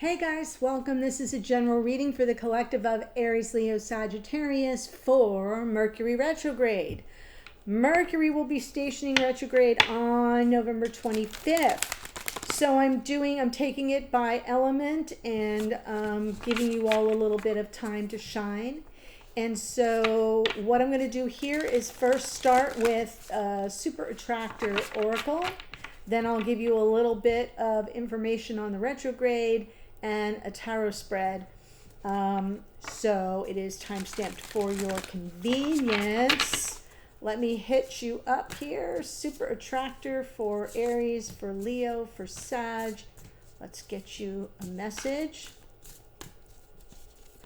Hey guys, welcome. This is a general reading for the collective of Aries Leo Sagittarius for Mercury retrograde. Mercury will be stationing retrograde on November 25th. So I'm taking it by element and giving you all a little bit of time to shine. And so what I'm going to do here is first start with Super Attractor Oracle. Then I'll give you a little bit of information on the retrograde and a tarot spread. So it is time stamped for your convenience. Let me hit you up here. Super Attractor for Aries, for Leo, for Sag. Let's get you a message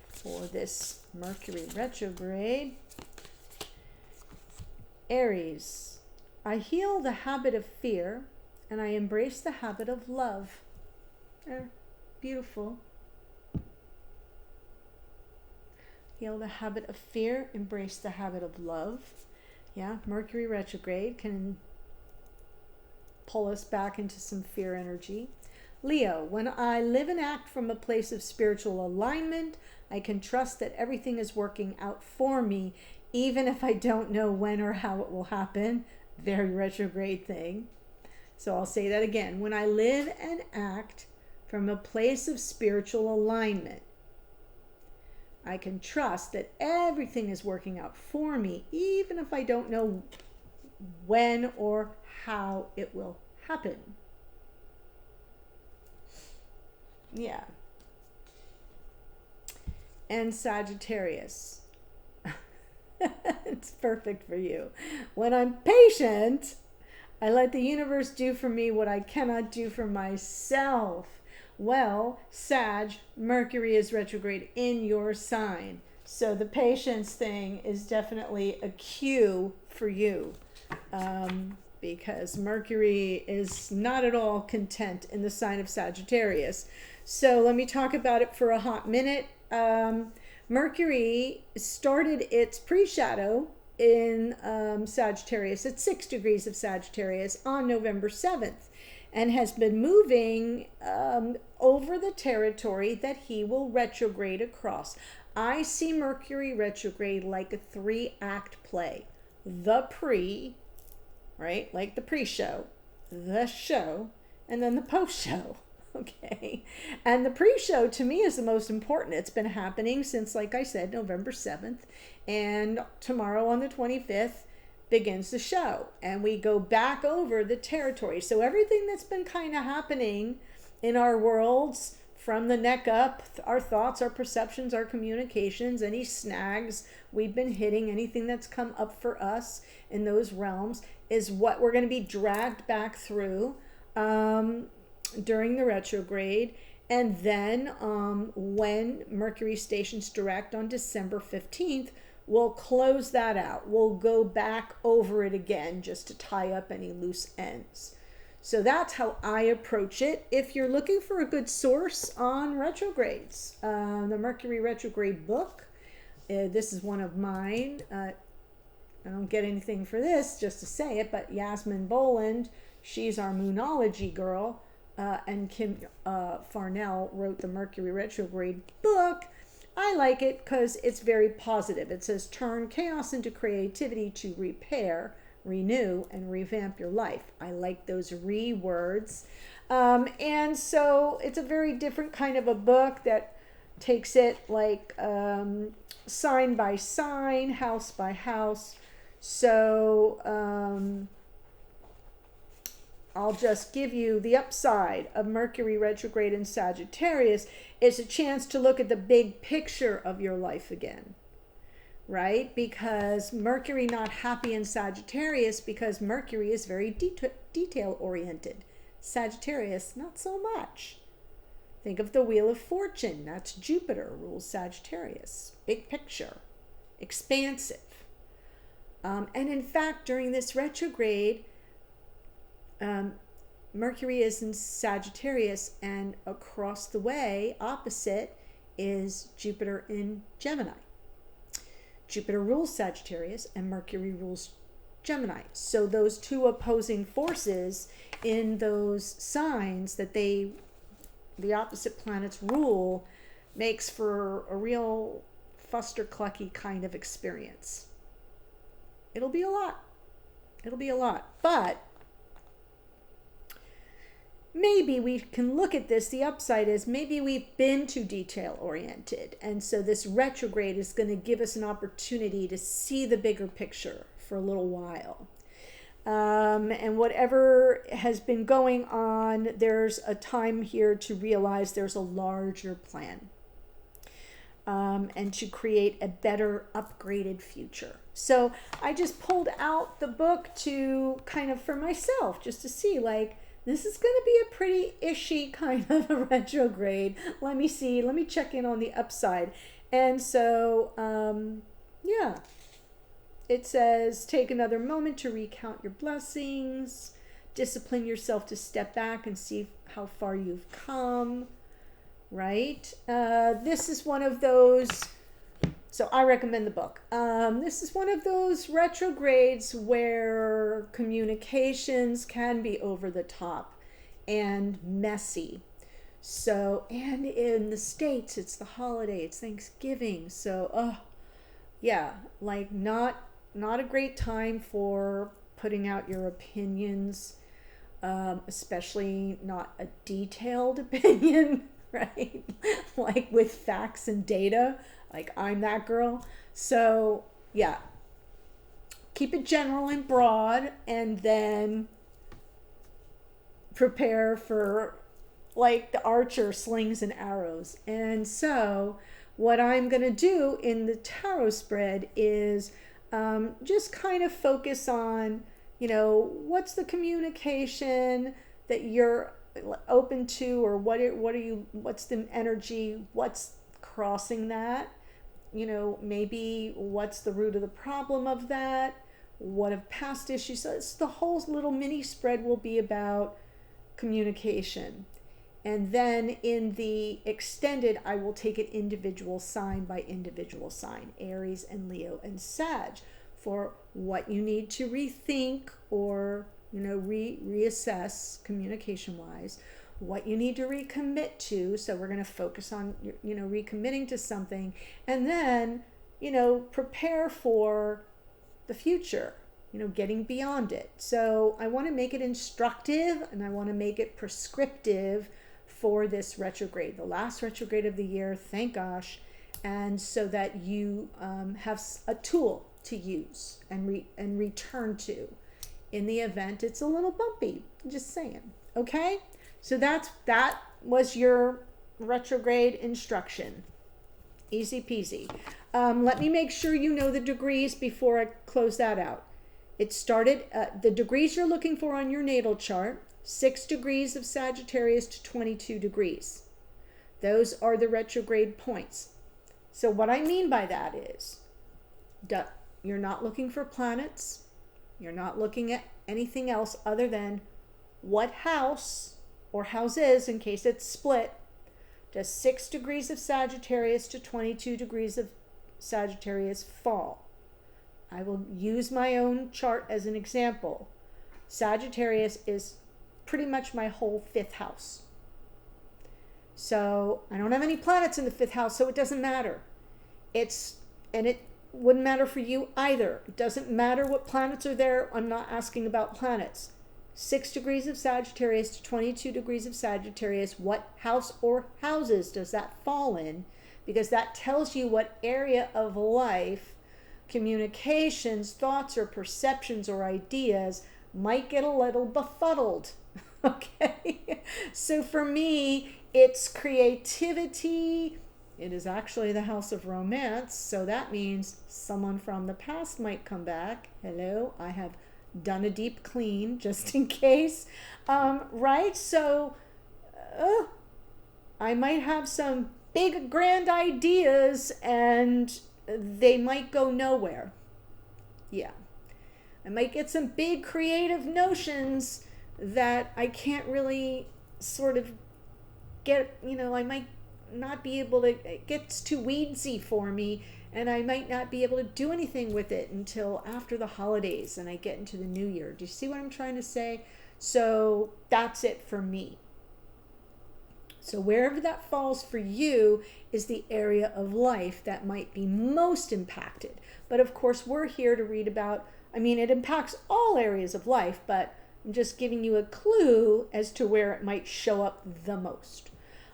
for this Mercury retrograde. Aries, I heal the habit of fear and I embrace the habit of love. Beautiful. Heal the habit of fear, embrace the habit of love. Yeah, Mercury retrograde can pull us back into some fear energy. Leo, when I live and act from a place of spiritual alignment, I can trust that everything is working out for me, even if I don't know when or how it will happen. Very retrograde thing. So I'll say that again. When I live and act from a place of spiritual alignment, I can trust that everything is working out for me, even if I don't know when or how it will happen. Yeah. And Sagittarius. It's perfect for you. When I'm patient, I let the universe do for me what I cannot do for myself. Well, Sag, Mercury is retrograde in your sign. So the patience thing is definitely a cue for you. Because Mercury is not at all content in the sign of Sagittarius. So let me talk about it for a hot minute. Mercury started its pre-shadow in Sagittarius at 6 degrees of Sagittarius on November 7th and has been moving over the territory that he will retrograde across. I see Mercury retrograde like a 3-act play. The pre, right? Like the pre-show, the show, and then the post-show. Okay. And the pre-show to me is the most important. It's been happening since, like I said, November 7th. And tomorrow on the 25th begins the show. And we go back over the territory. So everything that's been kind of happening in our worlds from the neck up, our thoughts, our perceptions, our communications, any snags we've been hitting, anything that's come up for us in those realms is what we're going to be dragged back through during the retrograde. And then when Mercury stations direct on December 15th, we'll close that out. We'll go back over it again just to tie up any loose ends. So that's how I approach it. If you're looking for a good source on retrogrades, the Mercury retrograde book, this is one of mine. I don't get anything for this, just to say it, but Yasmin Boland, she's our Moonology girl. And Kim Farnell wrote the Mercury retrograde book. I like it because it's very positive. It says, turn chaos into creativity to repair, renew, and revamp your life. I like those words. And so it's a very different kind of a book that takes it like sign by sign, house by house. So I'll just give you the upside of Mercury retrograde in Sagittarius. It's a chance to look at the big picture of your life again, right? Because Mercury not happy in Sagittarius because Mercury is very detail oriented. Sagittarius, not so much. Think of the Wheel of Fortune. That's Jupiter rules Sagittarius. Big picture, expansive. And in fact, during this retrograde, Mercury is in Sagittarius, and across the way, opposite, is Jupiter in Gemini. Jupiter rules Sagittarius, and Mercury rules Gemini. So those two opposing forces in those signs that they the opposite planet's rule makes for a real fuster-clucky kind of experience. It'll be a lot. It'll be a lot. But maybe we can look at this. The upside is maybe we've been too detail-oriented. And so this retrograde is going to give us an opportunity to see the bigger picture for a little while. And whatever has been going on, there's a time here to realize there's a larger plan. And to create a better upgraded future. So I just pulled out the book to kind of for myself, just to see like, this is going to be a pretty ishy kind of a retrograde. Let me see, let me check in on the upside. And so, yeah, it says, take another moment to recount your blessings, discipline yourself to step back and see how far you've come. Right? This is one of those, so I recommend the book. This is one of those retrogrades where communications can be over the top and messy. So, and in the States, it's the holiday, it's Thanksgiving. So, yeah, like not a great time for putting out your opinions, especially not a detailed opinion. Right? Like with facts and data, like I'm that girl. So yeah, keep it general and broad, and then prepare for like the archer, slings and arrows. And so what I'm going to do in the tarot spread is just kind of focus on, what's the communication that you're open to, or what's the energy, what's crossing that, maybe what's the root of the problem of that, what have past issues. So it's the whole little mini spread will be about communication. And then in the extended, I will take it individual sign by individual sign, Aries and Leo and Sag, for what you need to rethink or reassess communication wise, what you need to recommit to. So we're going to focus on, recommitting to something, and then, prepare for the future, getting beyond it. So I want to make it instructive, and I want to make it prescriptive for this retrograde, the last retrograde of the year, thank gosh. And so that you have a tool to use and return to in the event it's a little bumpy. Just saying. Okay? So that was your retrograde instruction. Easy peasy. Let me make sure you know the degrees before I close that out. It started, the degrees you're looking for on your natal chart, 6 degrees of Sagittarius to 22 degrees. Those are the retrograde points. So what I mean by that is, you're not looking for planets. You're not looking at anything else other than what house or houses, in case it's split, does 6 degrees of Sagittarius to 22 degrees of Sagittarius fall. I will use my own chart as an example. Sagittarius is pretty much my whole 5th house. So I don't have any planets in the 5th house, so it doesn't matter. And it wouldn't matter for you either. It doesn't matter what planets are there. I'm not asking about planets. 6 degrees of Sagittarius to 22 degrees of Sagittarius. What house or houses does that fall in? Because that tells you what area of life communications, thoughts, or perceptions or ideas might get a little befuddled. Okay? So for me, it's creativity. It is actually the house of romance, so that means someone from the past might come back. Hello, I have done a deep clean just in case. Right? So I might have some big grand ideas and they might go nowhere. Yeah. I might get some big creative notions that I can't really sort of get, I might not be able to, it gets too weedsy for me, and I might not be able to do anything with it until after the holidays and I get into the new year. Do you see what I'm trying to say? So that's it for me. So wherever that falls for you is the area of life that might be most impacted. But of course, we're here to read about, it impacts all areas of life, but I'm just giving you a clue as to where it might show up the most.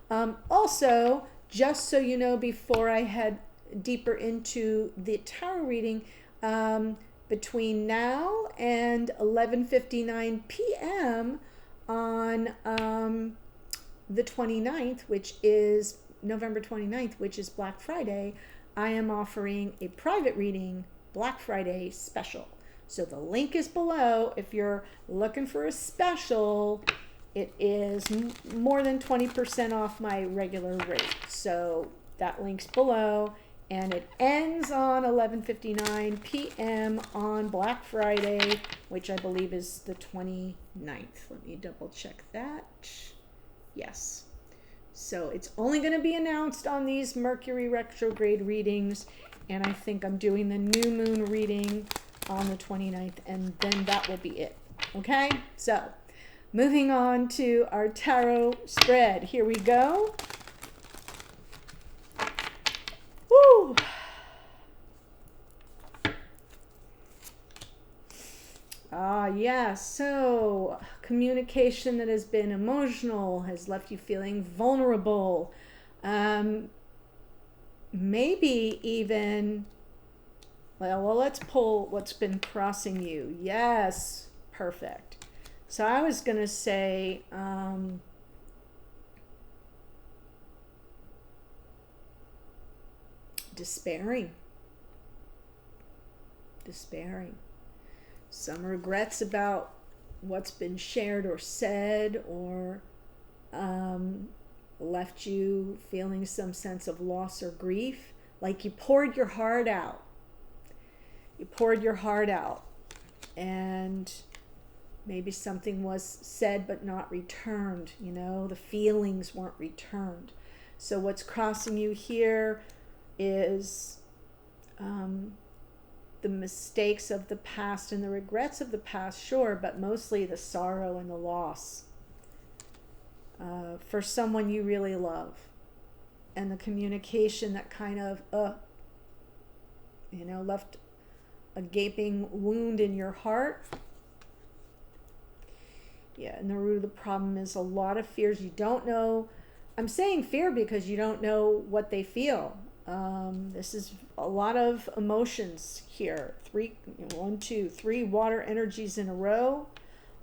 Also, just so you know, before I head deeper into the tarot reading, between now and 11:59 p.m. on the 29th, which is November 29th, which is Black Friday, I am offering a private reading Black Friday special. So the link is below. If you're looking for a special, it is more than 20% off my regular rate. So that link's below, and it ends on 11:59 p.m. on Black Friday, which I believe is the 29th. Let me double check that. Yes. So it's only going to be announced on these Mercury retrograde readings, and I think I'm doing the new moon reading on the 29th, and then that will be it. Okay? So, moving on to our tarot spread. Here we go. Woo! Yes. So, communication that has been emotional has left you feeling vulnerable. Maybe even, well, let's pull what's been crossing you. Yes. Perfect. So I was going to say, despairing. Some regrets about what's been shared or said, or left you feeling some sense of loss or grief, like you poured your heart out. And maybe something was said but not returned, the feelings weren't returned. So what's crossing you here is the mistakes of the past and the regrets of the past, sure, but mostly the sorrow and the loss for someone you really love, and the communication that kind of left a gaping wound in your heart. Yeah, and the root of the problem is a lot of fears. You don't know. I'm saying fear because you don't know what they feel. This is a lot of emotions here. 3 water energies in a row.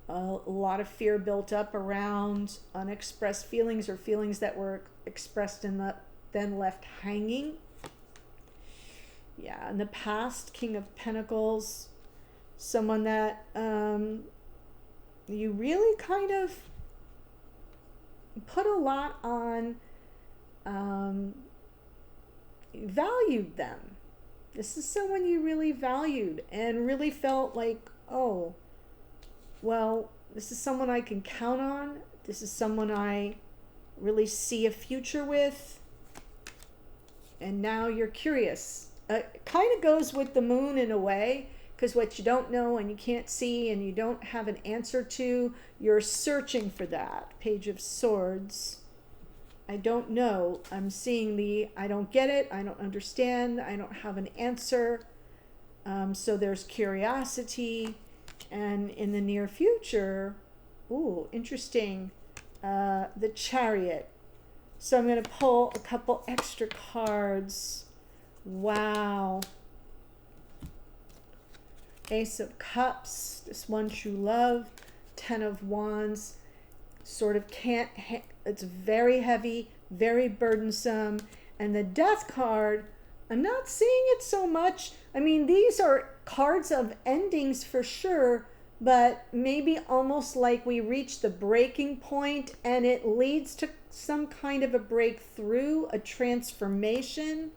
A lot of fear built up around unexpressed feelings, or feelings that were expressed and then left hanging. Yeah, in the past, King of Pentacles, someone that you really kind of put a lot on, valued them. This is someone you really valued and really felt like, oh, well, this is someone I can count on. This is someone I really see a future with. And now you're curious. Kind of goes with the moon in a way, because what you don't know and you can't see and you don't have an answer to, you're searching for that. Page of Swords. I don't know. I'm seeing I don't get it. I don't understand. I don't have an answer. So there's curiosity. And in the near future, ooh, interesting, the Chariot. So I'm going to pull a couple extra cards. Wow. Ace of Cups, this one true love. 10 of Wands, sort of can't, it's very heavy, very burdensome. And the Death card, I'm not seeing it so much. These are cards of endings for sure, but maybe almost like we reach the breaking point and it leads to some kind of a breakthrough, a transformation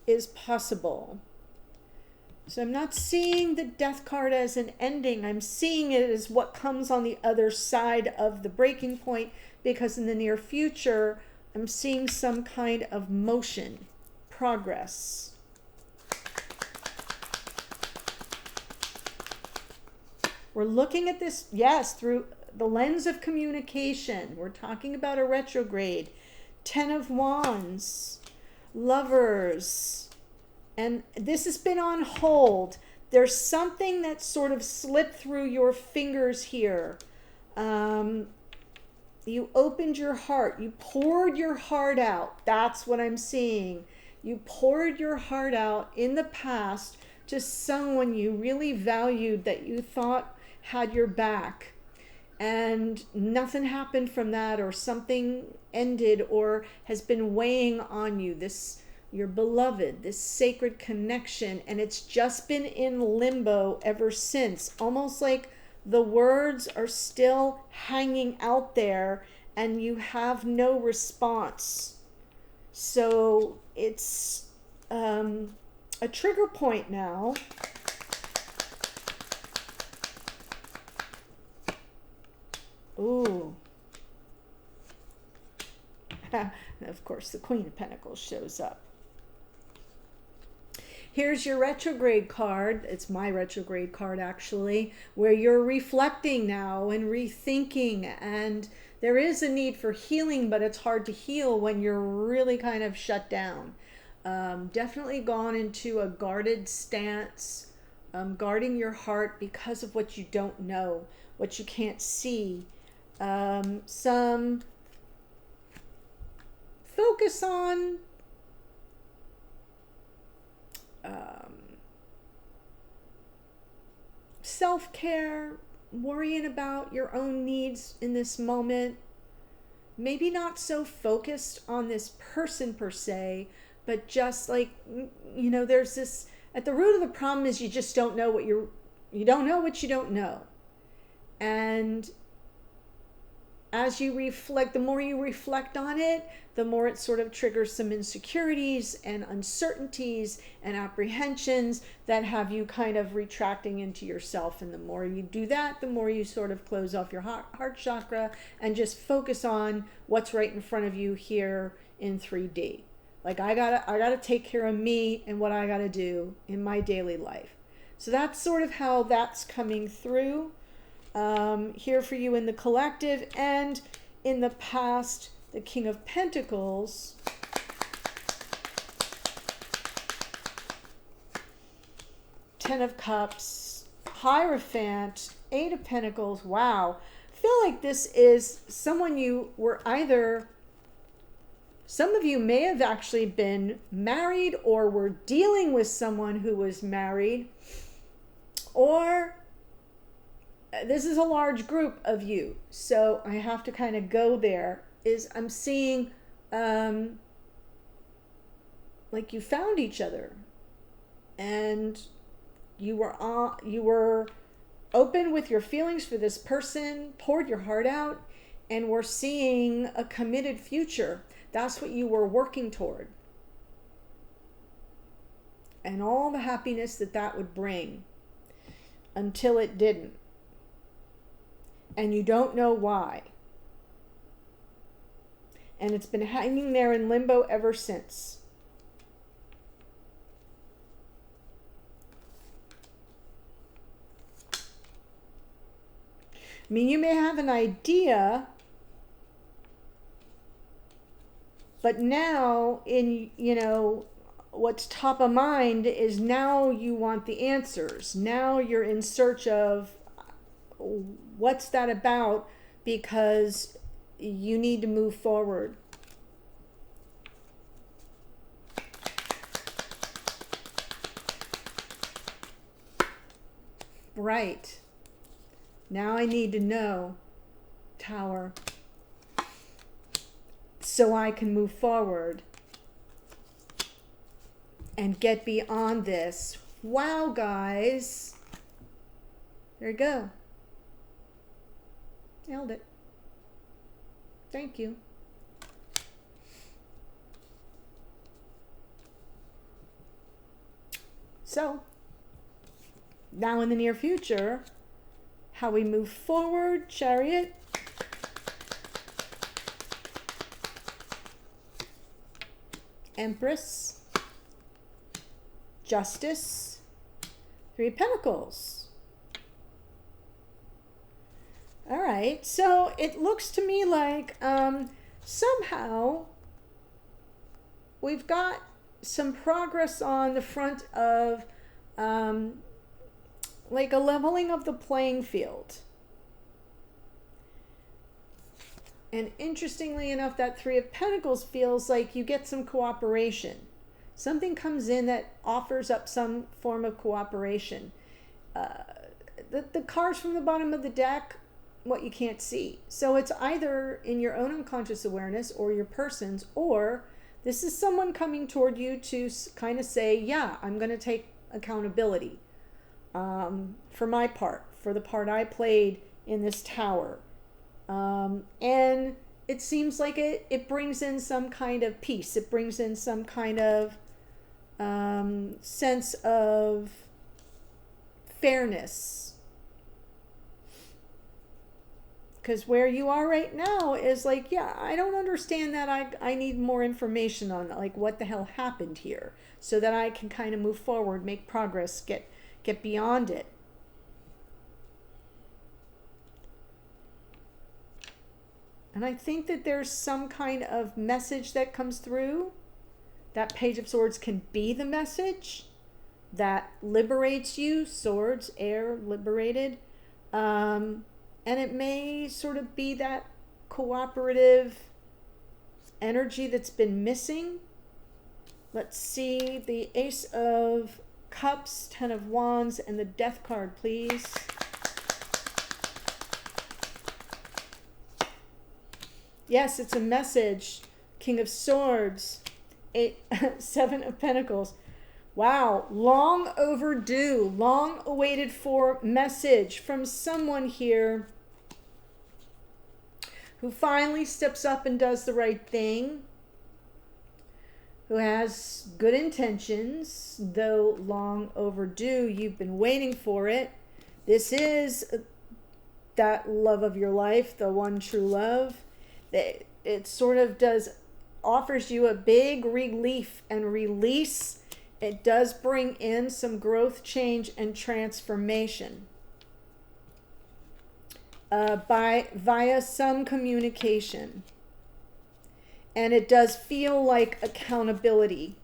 is possible. So I'm not seeing the Death card as an ending. I'm seeing it as what comes on the other side of the breaking point, because in the near future, I'm seeing some kind of motion, progress. We're looking at this, yes, through the lens of communication. We're talking about a retrograde. 10 of Wands, Lovers, and this has been on hold. There's something that sort of slipped through your fingers here. You opened your heart. You poured your heart out. That's what I'm seeing. You poured your heart out in the past to someone you really valued, that you thought had your back. And nothing happened from that, or something ended or has been weighing on you. This, your beloved, this sacred connection, and it's just been in limbo ever since. Almost like the words are still hanging out there and you have no response. So it's a trigger point now. Ooh. Of course, the Queen of Pentacles shows up. Here's your retrograde card. It's my retrograde card, actually, where you're reflecting now and rethinking. And there is a need for healing, but it's hard to heal when you're really kind of shut down. Definitely gone into a guarded stance, guarding your heart because of what you don't know, what you can't see. Some focus on self-care, worrying about your own needs in this moment. Maybe not so focused on this person per se, but just like, you know, there's this, at the root of the problem is you just don't know what you don't know what you don't know. And as you reflect, the more you reflect on it, the more it sort of triggers some insecurities and uncertainties and apprehensions that have you kind of retracting into yourself. And the more you do that, the more you sort of close off your heart chakra and just focus on what's right in front of you here in 3D. Like, I gotta take care of me and what I gotta do in my daily life. So that's sort of how that's coming through. Here for you in the collective, and in the past, the King of Pentacles, Ten of Cups, Hierophant, Eight of Pentacles. Wow. I feel like this is someone you were either, some of you may have actually been married or were dealing with someone who was married, or this is a large group of you, so I have to kind of go there. Is I'm seeing like you found each other and you were open with your feelings for this person, poured your heart out, and we're seeing a committed future. That's what you were working toward, and all the happiness that that would bring, until it didn't. And you don't know why. And it's been hanging there in limbo ever since. I mean, you may have an idea, but now in, you know, what's top of mind is now you want the answers. Now you're in search of what's that about, because you need to move forward. Right. Now I need to know, Tower, so I can move forward and get beyond this. Wow, guys. There you go. Nailed it. Thank you. So, now in the near future, how we move forward, Chariot. Empress. Justice. Three of Pentacles. All right. So it looks to me like somehow we've got some progress on the front of like a leveling of the playing field. And interestingly enough, that Three of Pentacles feels like you get some cooperation. Something comes in that offers up some form of cooperation. The cards from the bottom of the deck, what you can't see. So it's either in your own unconscious awareness or your person's, or this is someone coming toward you to kind of say, yeah, I'm going to take accountability for my part, for the part I played in this tower. And it seems like it brings in some kind of peace. It brings in some kind of sense of fairness. Because where you are right now is like, yeah, I don't understand that. I need more information on like what the hell happened here so that I can kind of move forward, make progress, get beyond it. And I think that there's some kind of message that comes through. That Page of Swords can be the message that liberates you. Swords, air, liberated. And it may sort of be that cooperative energy that's been missing. Let's see the Ace of Cups, Ten of Wands, and the Death card, please. Yes, it's a message. King of Swords, Seven of Pentacles. Wow, long overdue, long awaited for message from someone here who finally steps up and does the right thing, who has good intentions, though long overdue. You've been waiting for it. This is that love of your life, the one true love. It sort of offers you a big relief and release. It does bring in some growth, change, and transformation via some communication. And it does feel like accountability.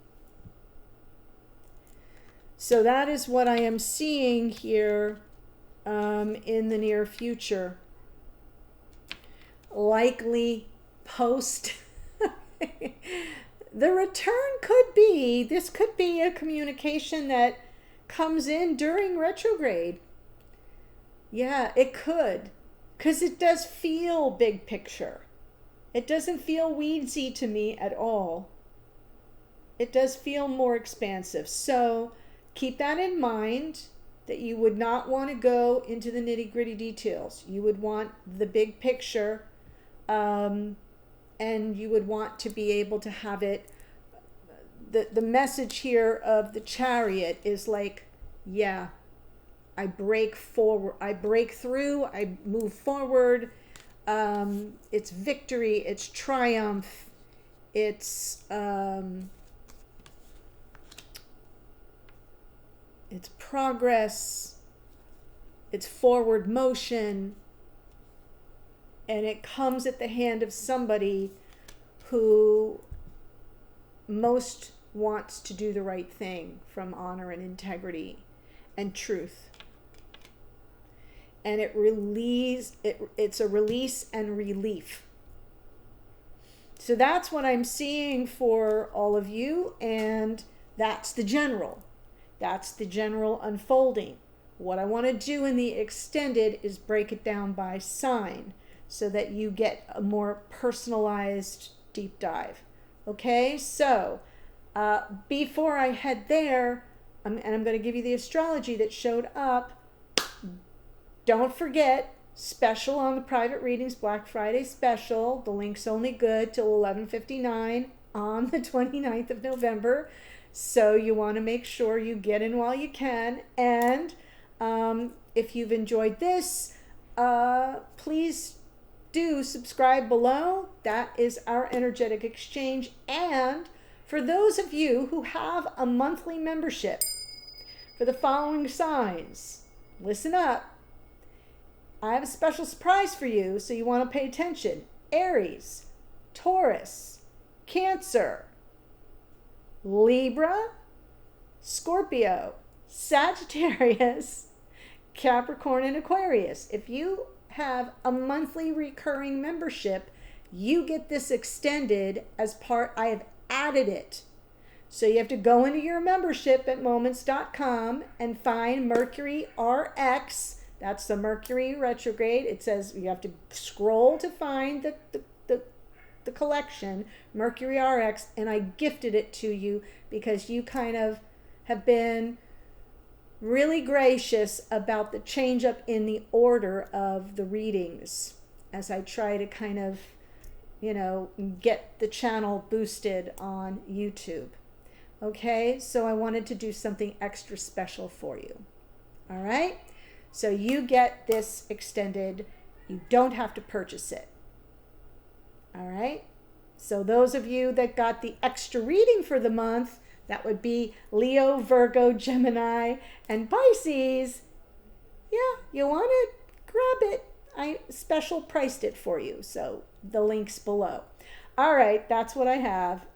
So that is what I am seeing here in the near future. Likely post. The return this could be a communication that comes in during retrograde. Yeah, it could. Because it does feel big picture. It doesn't feel weedsy to me at all. It does feel more expansive. So keep that in mind, that you would not want to go into the nitty-gritty details. You would want the big picture, and you would want to be able to have it. The message here of the Chariot is like, yeah, I break forward, I break through, I move forward. It's victory, it's triumph, it's progress, it's forward motion, and it comes at the hand of somebody who most wants to do the right thing from honor and integrity and truth. And it's a release and relief. So that's what I'm seeing for all of you, and that's the general. That's the general unfolding. What I want to do in the extended is break it down by sign so that you get a more personalized deep dive. Okay, so before I head there, and I'm going to give you the astrology that showed up. Don't forget, special on the private readings, Black Friday special. The link's only good till 11:59 on the 29th of November. So you want to make sure you get in while you can. And if you've enjoyed this, please do subscribe below. That is our energetic exchange. And for those of you who have a monthly membership for the following signs, listen up. I have a special surprise for you, so you want to pay attention. Aries, Taurus, Cancer, Libra, Scorpio, Sagittarius, Capricorn, and Aquarius. If you have a monthly recurring membership, you get this extended as part. I have added it. So you have to go into your membership at moments.com and find Mercury RX. That's the Mercury retrograde. It says you have to scroll to find the collection, Mercury RX, and I gifted it to you because you kind of have been really gracious about the change up in the order of the readings as I try to kind of, get the channel boosted on YouTube. Okay, so I wanted to do something extra special for you. All right, so you get this extended. You don't have to purchase it. All right, so those of you that got the extra reading for the month, that would be Leo, Virgo, Gemini, and Pisces. Yeah, you want it? Grab it. I special priced it for you, so the link's below. All right, that's what I have.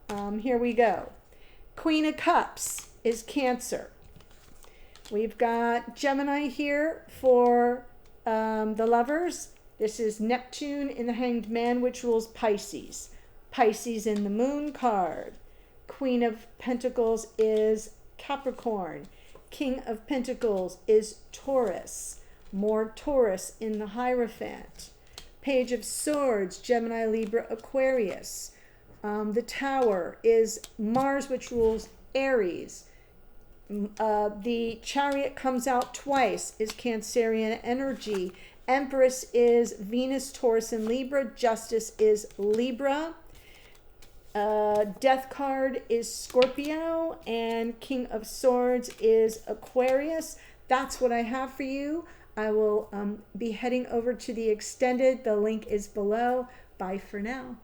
Here we go. Queen of Cups is Cancer. We've got Gemini here for the lovers. This is Neptune in the Hanged Man, which rules Pisces. Pisces in the Moon card. Queen of Pentacles is Capricorn. King of Pentacles is Taurus. More Taurus in the Hierophant. Page of Swords, Gemini, Libra, Aquarius. The Tower is Mars, which rules Aries. The Chariot comes out twice, is Cancerian energy. Empress is Venus, Taurus, and Libra. Justice is Libra. Death card is Scorpio, and King of Swords is Aquarius. That's what I have for you. I will be heading over to the extended. The link is below. Bye for now.